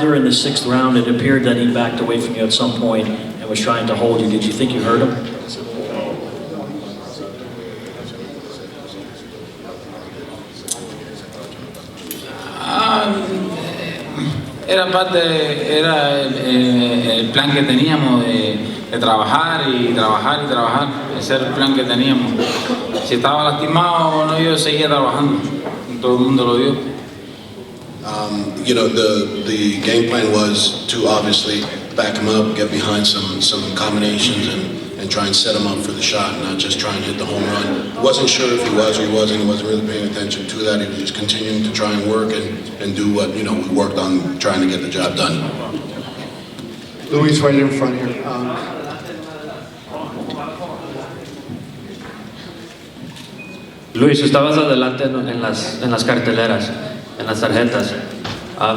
Wilder in the 6th round, it appeared that he backed away from you at some point and was trying to hold you. Did you think you hurt him? Era el plan que teníamos de trabajar y trabajar y trabajar. Ese era el plan que teníamos. Si estaba lastimado o no, yo seguía trabajando. Todo el mundo lo vio. You know, the game plan was to obviously back him up, get behind some combinations and try and set him up for the shot, not just try and hit the home run. Wasn't sure if he was or he wasn't. He wasn't really paying attention to that. He was just continuing to try and work and do what, you know, we worked on trying to get the job done. Luis, right in front here. Luis, estabas adelante en las carteleras, en las tarjetas.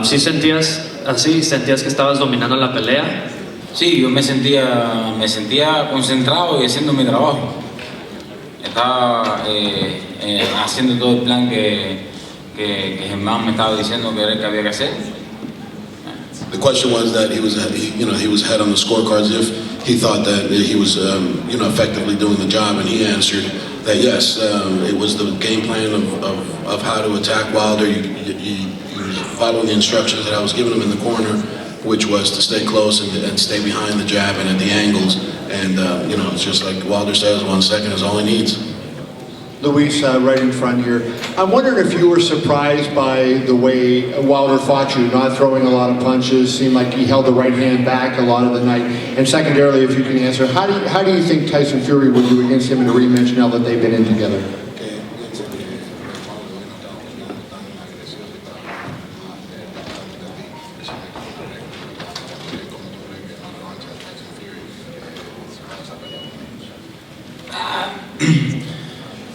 ¿Sí sentías así? ¿Sentías que estabas dominando la pelea? Sí, yo me sentía concentrado y haciendo mi trabajo. Estaba haciendo todo el plan que Germán me estaba diciendo que era el que había que hacer. The question was that he was ahead on the scorecards if he thought that he was, effectively doing the job, and he answered that yes, it was the game plan of how to attack Wilder. He was following the instructions that I was giving him in the corner, which was to stay close and stay behind the jab and at the angles. And, it's just like Wilder says, 1 second is all he needs. Luis, right in front here. I'm wondering if you were surprised by the way Wilder fought you, not throwing a lot of punches, seemed like he held the right hand back a lot of the night. And secondarily, if you can answer, how do you think Tyson Fury would do against him in a rematch now that they've been in together?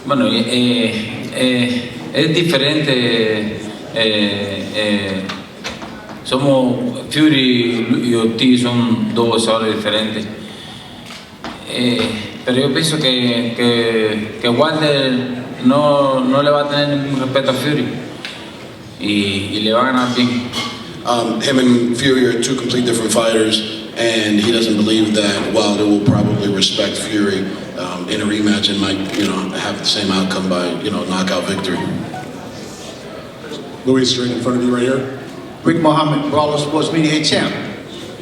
Bueno, es diferente. Fury y Ortiz son dos boxeadores diferentes. Pero yo pienso que Wilder no le va a tener ningún respeto a Fury y le va a ganar bien. Him and Fury are two completely different fighters, and he doesn't believe that Wilder will probably respect Fury in a rematch and might, have the same outcome by, knockout victory. Luis, straight in front of you right here. Rick Mohammed, Brawler Sports Media champ.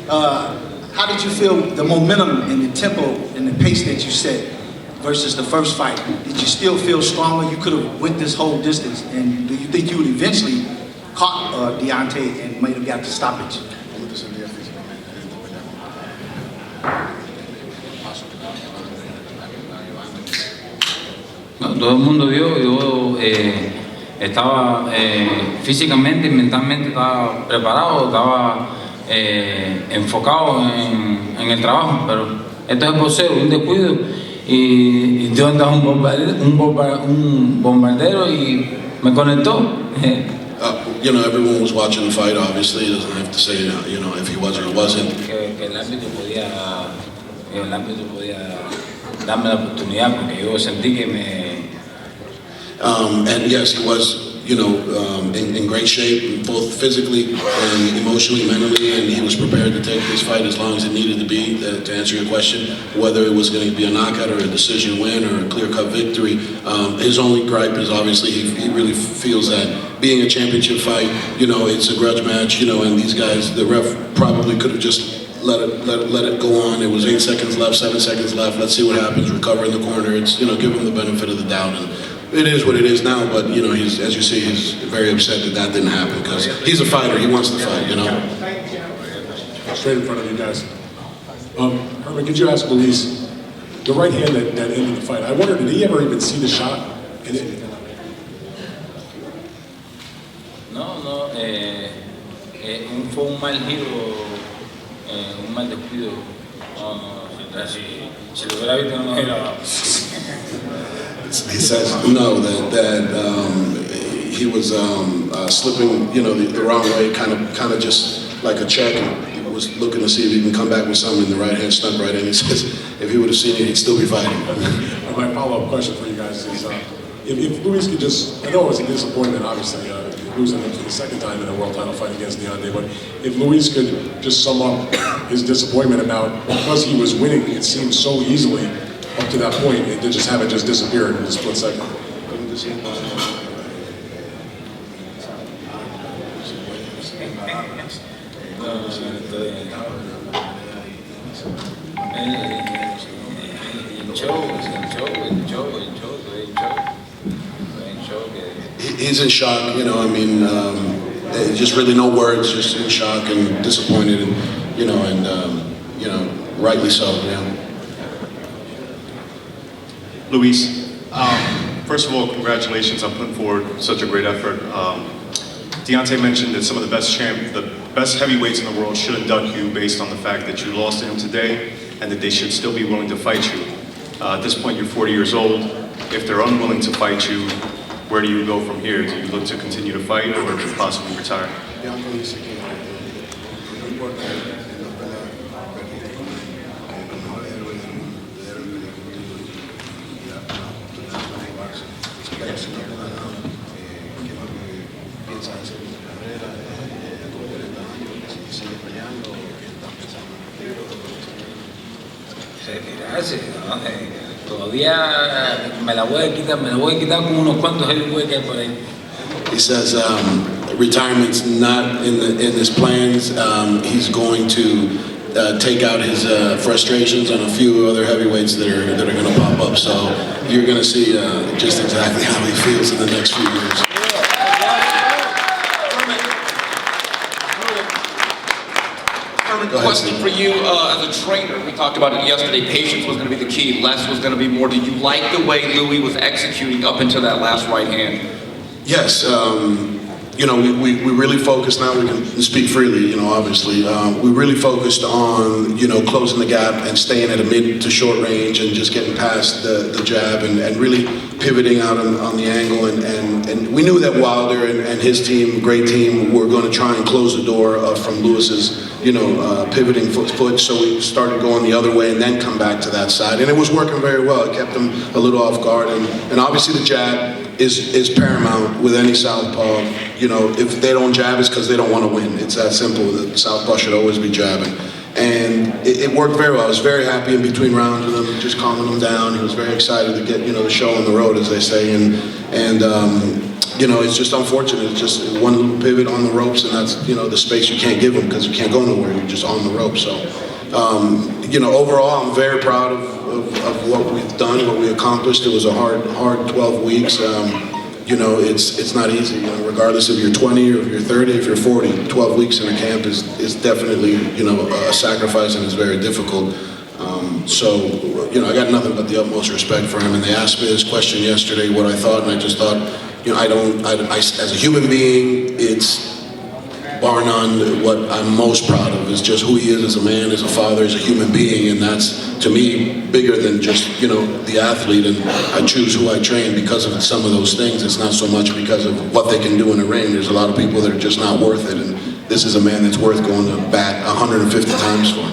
How did you feel the momentum and the tempo and the pace that you set versus the first fight? Did you still feel stronger? You could have went this whole distance, and do you think you would eventually caught Deontay and might have got the stoppage? No, todo el mundo vio, yo estaba físicamente y mentalmente estaba preparado, estaba enfocado en el trabajo, pero esto es boxeo, un descuido y Deontay es un bombardero y me conectó. Everyone was watching the fight, obviously. He doesn't have to say, if he was or wasn't. Que el árbitro podía darme la oportunidad porque yo sentí que me... And yes, he was, in great shape, both physically and emotionally, mentally, and he was prepared to take this fight as long as it needed to be, to answer your question, whether it was going to be a knockout or a decision win or a clear-cut victory. His only gripe is obviously he really feels that being a championship fight, it's a grudge match, and these guys, the ref probably could have just let it go on. It was 8 seconds left, 7 seconds left. Let's see what happens. Recover in the corner. It's give him the benefit of the doubt, and it is what it is now. But he's, as you see, he's very upset that didn't happen because he's a fighter. He wants to fight. Straight in front of you guys. Herman, could you ask Luis the right hand that ended the fight? I wonder, did he ever even see the shot? No, fue un mal giro, un mal descuido. Si lo hubiera visto no era. He says no, that he was slipping, the wrong way, kind of just like a check. He was looking to see if he can come back with something, and the right hand snuck right in. He says if he would have seen it, he'd still be fighting. My follow-up question for you guys is, if Luis could just, I know it was a disappointment, obviously, losing for the second time in a world title fight against Deontay. But if Luis could just sum up his disappointment about, because he was winning, it seemed so easily up to that point, it did just have it just disappeared in a split second. He's in shock, you know, I mean, just really no words, just in shock and disappointed, and, you know, rightly so, yeah. Luis, first of all, congratulations on putting forward such a great effort. Deontay mentioned that some of the best heavyweights in the world should induct you based on the fact that you lost to him today, and that they should still be willing to fight you. At this point, you're 40 years old. If they're unwilling to fight you, where do you go from here? Do you look to continue to fight or possibly retire? Retirarse, ¿no? Todavía me la voy a quitar con unos cuantos heavyweights que hay por ahí. He says retirement's not in his plans. He's going to take out his frustrations on a few other heavyweights that are going to pop up. So you're going to see just exactly how he feels in the next few years. Question for you as a trainer. We talked about it yesterday. Patience was going to be the key. Less was going to be more. Did you like the way Louis was executing up into that last right hand? Yes. You know, we really focused, now we can speak freely, you know, obviously. We really focused on, you know, closing the gap and staying at a mid to short range and just getting past the jab and really pivoting out on the angle. And we knew that Wilder and his team, great team, were going to try and close the door from Lewis's, you know, pivoting foot. So we started going the other way and then come back to that side. And it was working very well. It kept him a little off guard. And obviously the jab is paramount with any southpaw. You know, if they don't jab, it's because they don't want to win. It's that simple. The southpaw should always be jabbing. And it worked very well. I was very happy in between rounds with him, just calming him down. He was very excited to get, you know, the show on the road, as they say. And you know, it's just unfortunate. It's just one little pivot on the ropes, and that's, you know, the space you can't give him because you can't go nowhere. You're just on the ropes. So, you know, overall, I'm very proud of what we've done, what we accomplished. It was a hard 12 weeks. You know, it's not easy, you know, regardless if you're 20 or if you're 30, if you're 40, 12 weeks in a camp is definitely, you know, a sacrifice, and it's very difficult. So, you know, I got nothing but the utmost respect for him. And they asked me this question yesterday, what I thought, and I just thought, you know, I as a human being, it's bar none what I'm most proud of is just who he is as a man, as a father, as a human being, and that's, to me, bigger than just, you know, the athlete. And I choose who I train because of some of those things. It's not so much because of what they can do in the ring. There's a lot of people that are just not worth it, and this is a man that's worth going to bat 150 times for.